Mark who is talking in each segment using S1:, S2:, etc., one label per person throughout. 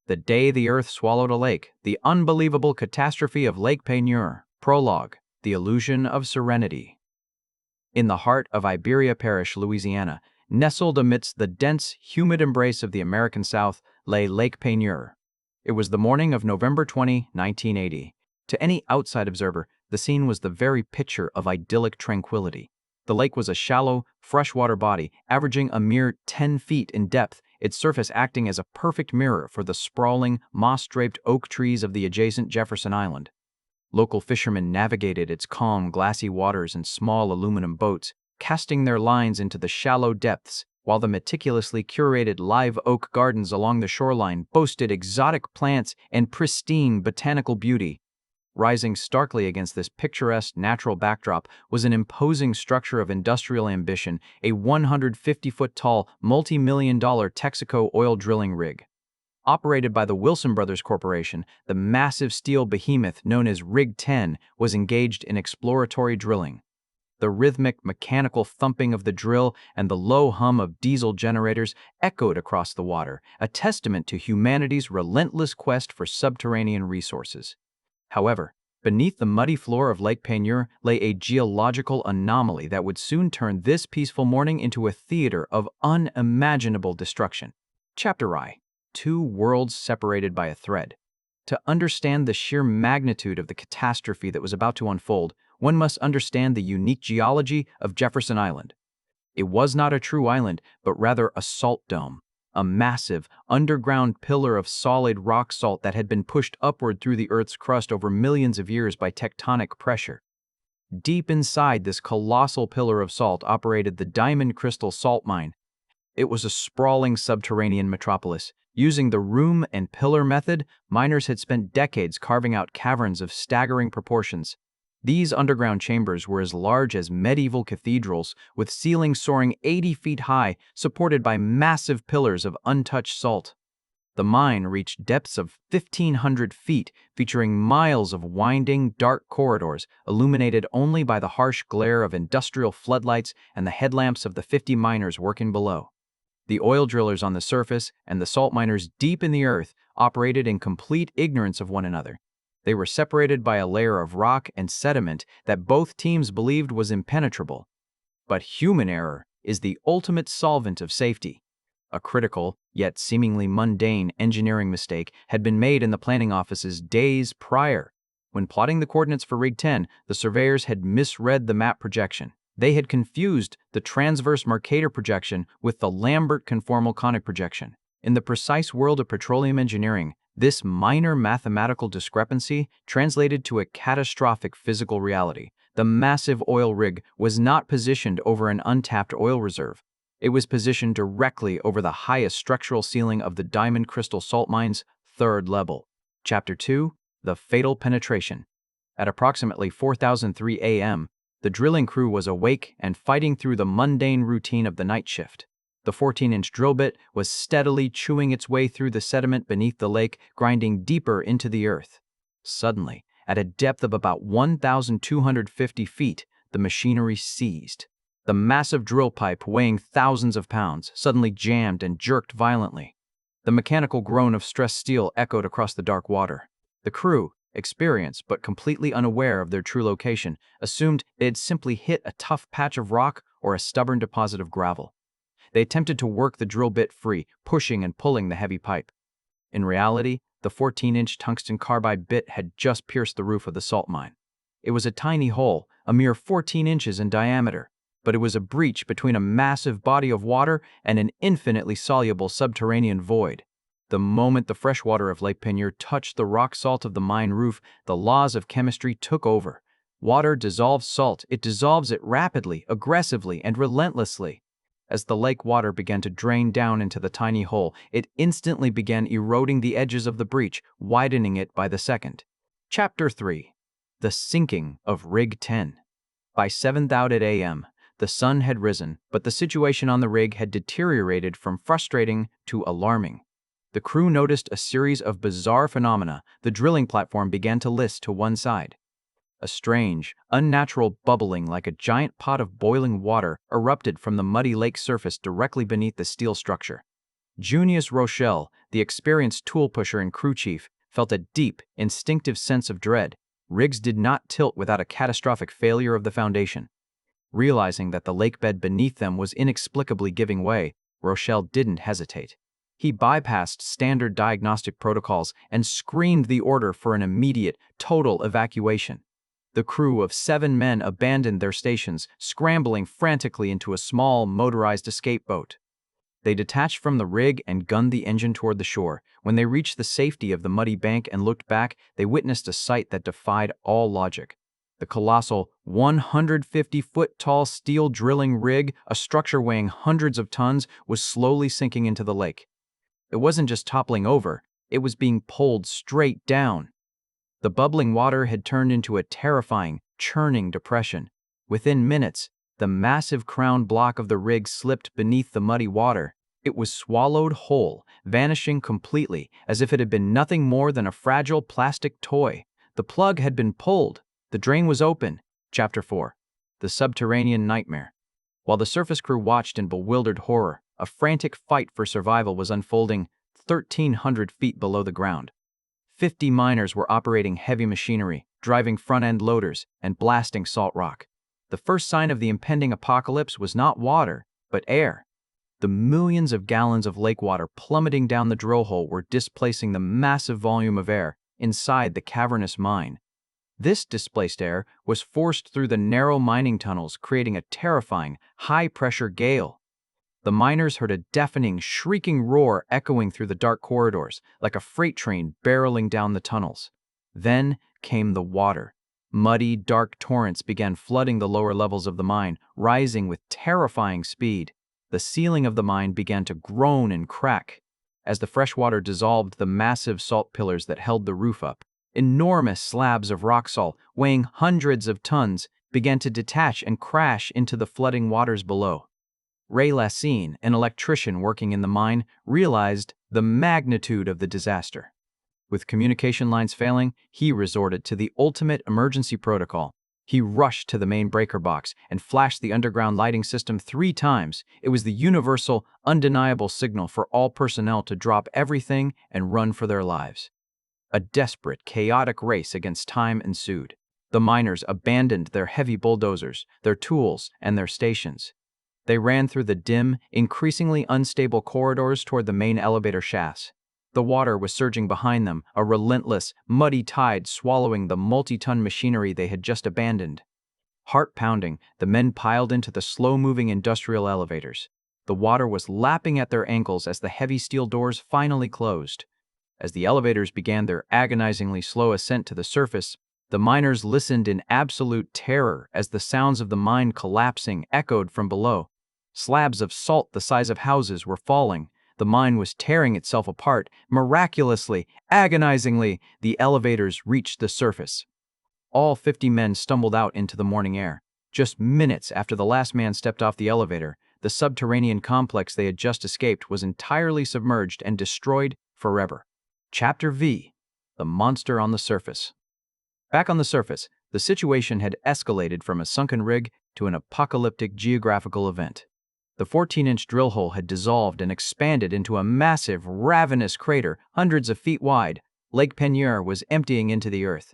S1: The Day the Earth Swallowed a Lake, The Unbelievable Catastrophe of Lake Peigneur. Prologue, The Illusion of Serenity. In the heart of Iberia Parish, Louisiana, nestled amidst the dense, humid embrace of the American South, lay Lake Peigneur. It was the morning of November 20, 1980. To any outside observer, the scene was the very picture of idyllic tranquility. The lake was a shallow, freshwater body, averaging a mere 10 feet in depth, its surface acting as a perfect mirror for the sprawling, moss-draped oak trees of the adjacent Jefferson Island. Local fishermen navigated its calm, glassy waters in small aluminum boats, casting their lines into the shallow depths, while the meticulously curated live oak gardens along the shoreline boasted exotic plants and pristine botanical beauty. Rising starkly against this picturesque natural backdrop was an imposing structure of industrial ambition, a 150-foot-tall, multi-million-dollar Texaco oil drilling rig. Operated by the Wilson Brothers Corporation, the massive steel behemoth known as Rig 10 was engaged in exploratory drilling. The rhythmic, mechanical thumping of the drill and the low hum of diesel generators echoed across the water, a testament to humanity's relentless quest for subterranean resources. However, beneath the muddy floor of Lake Peigneur lay a geological anomaly that would soon turn this peaceful morning into a theater of unimaginable destruction. Chapter I. Two worlds separated by a thread. To understand the sheer magnitude of the catastrophe that was about to unfold, one must understand the unique geology of Jefferson Island. It was not a true island, but rather a salt dome. A massive, underground pillar of solid rock salt that had been pushed upward through the Earth's crust over millions of years by tectonic pressure. Deep inside this colossal pillar of salt operated the Diamond Crystal Salt Mine. It was a sprawling subterranean metropolis. Using the room and pillar method, miners had spent decades carving out caverns of staggering proportions. These underground chambers were as large as medieval cathedrals, with ceilings soaring 80 feet high, supported by massive pillars of untouched salt. The mine reached depths of 1,500 feet, featuring miles of winding, dark corridors, illuminated only by the harsh glare of industrial floodlights and the headlamps of the 50 miners working below. The oil drillers on the surface and the salt miners deep in the earth operated in complete ignorance of one another. They were separated by a layer of rock and sediment that both teams believed was impenetrable. But human error is the ultimate solvent of safety. A critical, yet seemingly mundane engineering mistake had been made in the planning offices days prior. When plotting the coordinates for Rig 10, the surveyors had misread the map projection. They had confused the transverse Mercator projection with the Lambert conformal conic projection. In the precise world of petroleum engineering, this minor mathematical discrepancy translated to a catastrophic physical reality. The massive oil rig was not positioned over an untapped oil reserve. It was positioned directly over the highest structural ceiling of the Diamond Crystal Salt Mine's third level. Chapter 2. The Fatal Penetration. At approximately 4003 a.m., the drilling crew was awake and fighting through the mundane routine of the night shift. The 14-inch drill bit was steadily chewing its way through the sediment beneath the lake, grinding deeper into the earth. Suddenly, at a depth of about 1,250 feet, the machinery seized. The massive drill pipe, weighing thousands of pounds, suddenly jammed and jerked violently. The mechanical groan of stressed steel echoed across the dark water. The crew, experienced but completely unaware of their true location, assumed they had simply hit a tough patch of rock or a stubborn deposit of gravel. They attempted to work the drill bit free, pushing and pulling the heavy pipe. In reality, the 14-inch tungsten carbide bit had just pierced the roof of the salt mine. It was a tiny hole, a mere 14 inches in diameter, but it was a breach between a massive body of water and an infinitely soluble subterranean void. The moment the freshwater of Lake Peigneur touched the rock salt of the mine roof, the laws of chemistry took over. Water dissolves salt. It dissolves it rapidly, aggressively, and relentlessly. As the lake water began to drain down into the tiny hole, it instantly began eroding the edges of the breach, widening it by the second. Chapter 3. The Sinking of Rig 10. By 7:30 a.m., the sun had risen, but the situation on the rig had deteriorated from frustrating to alarming. The crew noticed a series of bizarre phenomena. The drilling platform began to list to one side. A strange, unnatural bubbling like a giant pot of boiling water erupted from the muddy lake surface directly beneath the steel structure. Junius Rochelle, the experienced tool pusher and crew chief, felt a deep, instinctive sense of dread. Rigs did not tilt without a catastrophic failure of the foundation. Realizing that the lake bed beneath them was inexplicably giving way, Rochelle didn't hesitate. He bypassed standard diagnostic protocols and screamed the order for an immediate, total evacuation. The crew of 7 men abandoned their stations, scrambling frantically into a small, motorized escape boat. They detached from the rig and gunned the engine toward the shore. When they reached the safety of the muddy bank and looked back, they witnessed a sight that defied all logic. The colossal 150-foot-tall steel drilling rig, a structure weighing hundreds of tons, was slowly sinking into the lake. It wasn't just toppling over, it was being pulled straight down. The bubbling water had turned into a terrifying, churning depression. Within minutes, the massive crown block of the rig slipped beneath the muddy water. It was swallowed whole, vanishing completely, as if it had been nothing more than a fragile plastic toy. The plug had been pulled. The drain was open. Chapter 4. The Subterranean Nightmare. While the surface crew watched in bewildered horror, a frantic fight for survival was unfolding 1,300 feet below the ground. 50 miners were operating heavy machinery, driving front-end loaders, and blasting salt rock. The first sign of the impending apocalypse was not water, but air. The millions of gallons of lake water plummeting down the drill hole were displacing the massive volume of air inside the cavernous mine. This displaced air was forced through the narrow mining tunnels, creating a terrifying, high-pressure gale. The miners heard a deafening, shrieking roar echoing through the dark corridors, like a freight train barreling down the tunnels. Then came the water. Muddy, dark torrents began flooding the lower levels of the mine, rising with terrifying speed. The ceiling of the mine began to groan and crack. As the fresh water dissolved the massive salt pillars that held the roof up, enormous slabs of rock salt, weighing hundreds of tons, began to detach and crash into the flooding waters below. Ray Lassine, an electrician working in the mine, realized the magnitude of the disaster. With communication lines failing, he resorted to the ultimate emergency protocol. He rushed to the main breaker box and flashed the underground lighting system 3 times. It was the universal, undeniable signal for all personnel to drop everything and run for their lives. A desperate, chaotic race against time ensued. The miners abandoned their heavy bulldozers, their tools, and their stations. They ran through the dim, increasingly unstable corridors toward the main elevator shafts. The water was surging behind them, a relentless, muddy tide swallowing the multi-ton machinery they had just abandoned. Heart-pounding, the men piled into the slow-moving industrial elevators. The water was lapping at their ankles as the heavy steel doors finally closed. As the elevators began their agonizingly slow ascent to the surface, the miners listened in absolute terror as the sounds of the mine collapsing echoed from below. Slabs of salt the size of houses were falling. The mine was tearing itself apart. Miraculously, agonizingly, the elevators reached the surface. All 50 men stumbled out into the morning air. Just minutes after the last man stepped off the elevator, the subterranean complex they had just escaped was entirely submerged and destroyed forever. Chapter V. The Monster on the Surface. Back on the surface, the situation had escalated from a sunken rig to an apocalyptic geographical event. The 14-inch drill hole had dissolved and expanded into a massive, ravenous crater hundreds of feet wide. Lake Peigneur was emptying into the earth.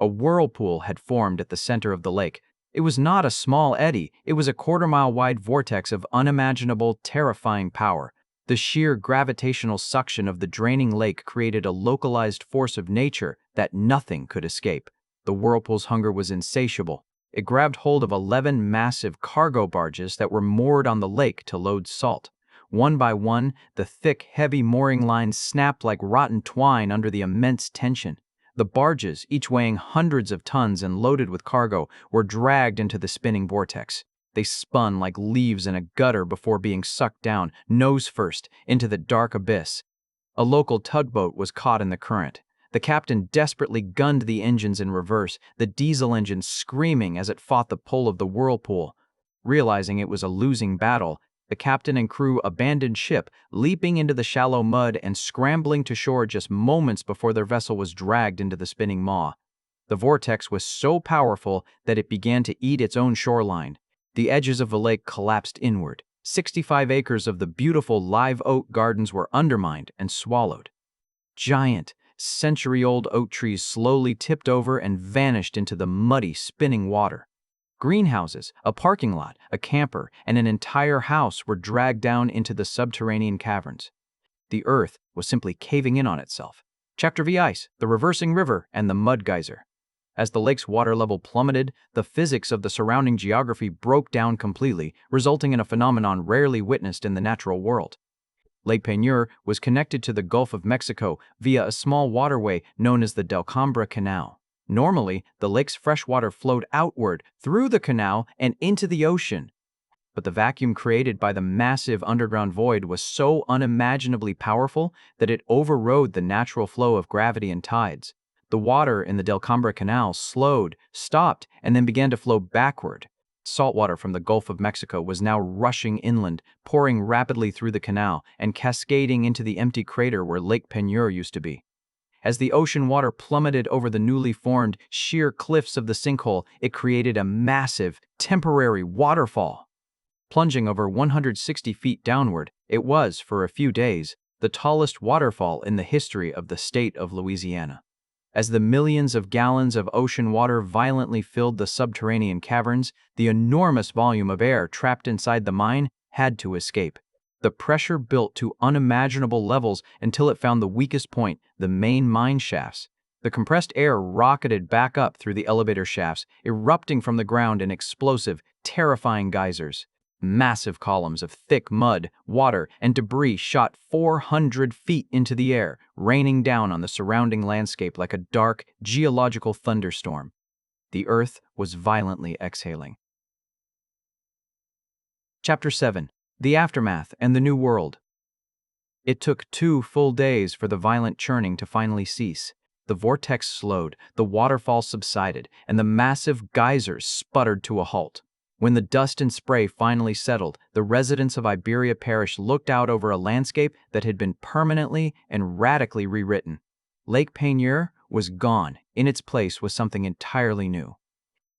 S1: A whirlpool had formed at the center of the lake. It was not a small eddy, it was a quarter-mile-wide vortex of unimaginable, terrifying power. The sheer gravitational suction of the draining lake created a localized force of nature that nothing could escape. The whirlpool's hunger was insatiable. It grabbed hold of 11 massive cargo barges that were moored on the lake to load salt. One by one, the thick, heavy mooring lines snapped like rotten twine under the immense tension. The barges, each weighing hundreds of tons and loaded with cargo, were dragged into the spinning vortex. They spun like leaves in a gutter before being sucked down, nose first, into the dark abyss. A local tugboat was caught in the current. The captain desperately gunned the engines in reverse, the diesel engine screaming as it fought the pull of the whirlpool. Realizing it was a losing battle, the captain and crew abandoned ship, leaping into the shallow mud and scrambling to shore just moments before their vessel was dragged into the spinning maw. The vortex was so powerful that it began to eat its own shoreline. The edges of the lake collapsed inward. 65 acres of the beautiful live oak gardens were undermined and swallowed. Giant, century-old oak trees slowly tipped over and vanished into the muddy, spinning water. Greenhouses, a parking lot, a camper, and an entire house were dragged down into the subterranean caverns. The earth was simply caving in on itself. Chapter V: Ice, the reversing river, and the mud geyser. As the lake's water level plummeted, the physics of the surrounding geography broke down completely, resulting in a phenomenon rarely witnessed in the natural world. Lake Peigneur was connected to the Gulf of Mexico via a small waterway known as the Delcambre Canal. Normally, the lake's fresh water flowed outward through the canal and into the ocean. But the vacuum created by the massive underground void was so unimaginably powerful that it overrode the natural flow of gravity and tides. The water in the Delcambre Canal slowed, stopped, and then began to flow backward. Salt water from the Gulf of Mexico was now rushing inland, pouring rapidly through the canal and cascading into the empty crater where Lake Peigneur used to be. As the ocean water plummeted over the newly formed, sheer cliffs of the sinkhole, it created a massive, temporary waterfall. Plunging over 160 feet downward, it was, for a few days, the tallest waterfall in the history of the state of Louisiana. As the millions of gallons of ocean water violently filled the subterranean caverns, the enormous volume of air trapped inside the mine had to escape. The pressure built to unimaginable levels until it found the weakest point, the main mine shafts. The compressed air rocketed back up through the elevator shafts, erupting from the ground in explosive, terrifying geysers. Massive columns of thick mud, water, and debris shot 400 feet into the air, raining down on the surrounding landscape like a dark, geological thunderstorm. The earth was violently exhaling. Chapter 7: The Aftermath and the New World. It took 2 full days for the violent churning to finally cease. The vortex slowed, the waterfall subsided, and the massive geysers sputtered to a halt. When the dust and spray finally settled, the residents of Iberia Parish looked out over a landscape that had been permanently and radically rewritten. Lake Peigneur was gone. In its place was something entirely new.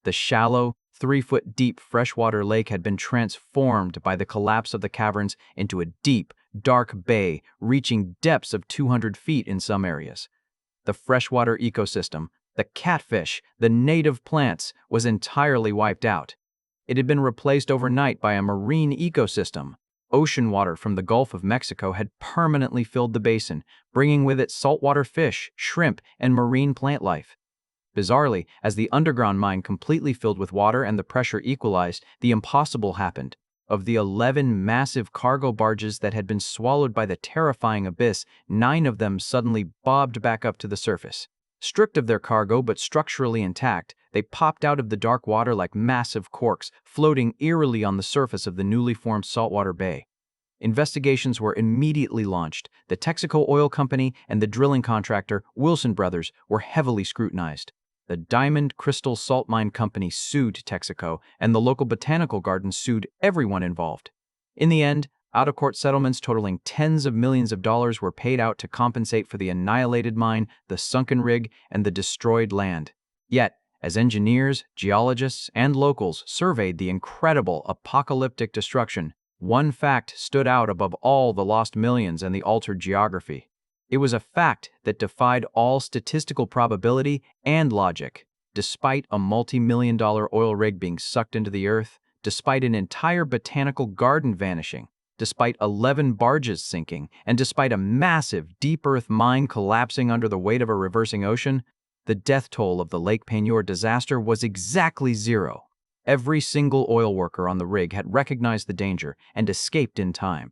S1: The shallow, 3-foot-deep freshwater lake had been transformed by the collapse of the caverns into a deep, dark bay reaching depths of 200 feet in some areas. The freshwater ecosystem, the catfish, the native plants, was entirely wiped out. It had been replaced overnight by a marine ecosystem. Ocean water from the Gulf of Mexico had permanently filled the basin, bringing with it saltwater fish, shrimp, and marine plant life. Bizarrely, as the underground mine completely filled with water and the pressure equalized, the impossible happened. Of the 11 massive cargo barges that had been swallowed by the terrifying abyss, 9 of them suddenly bobbed back up to the surface. Stripped of their cargo but structurally intact, they popped out of the dark water like massive corks, floating eerily on the surface of the newly formed saltwater bay. Investigations were immediately launched. The Texaco Oil Company and the drilling contractor, Wilson Brothers, were heavily scrutinized. The Diamond Crystal Salt Mine Company sued Texaco, and the local botanical garden sued everyone involved. In the end, out-of-court settlements totaling tens of millions of dollars were paid out to compensate for the annihilated mine, the sunken rig, and the destroyed land. Yet, as engineers, geologists, and locals surveyed the incredible apocalyptic destruction, one fact stood out above all the lost millions and the altered geography. It was a fact that defied all statistical probability and logic. Despite a multi-million-dollar oil rig being sucked into the earth, despite an entire botanical garden vanishing, despite 11 barges sinking, and despite a massive deep-earth mine collapsing under the weight of a reversing ocean, the death toll of the Lake Peigneur disaster was exactly 0. Every single oil worker on the rig had recognized the danger and escaped in time.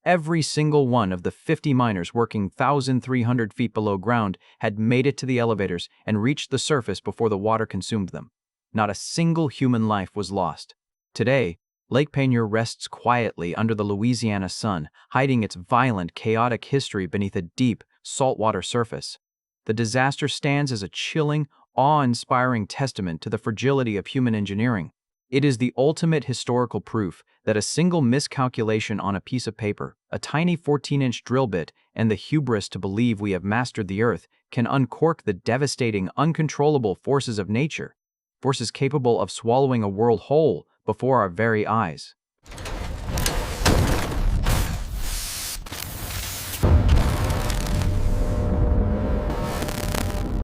S1: Every single one of the 50 miners working 1,300 feet below ground had made it to the elevators and reached the surface before the water consumed them. Not a single human life was lost. Today, Lake Peigneur rests quietly under the Louisiana sun, hiding its violent, chaotic history beneath a deep, saltwater surface. The disaster stands as a chilling, awe-inspiring testament to the fragility of human engineering. It is the ultimate historical proof that a single miscalculation on a piece of paper, a tiny 14-inch drill bit, and the hubris to believe we have mastered the earth can uncork the devastating, uncontrollable forces of nature, forces capable of swallowing a world whole before our very eyes.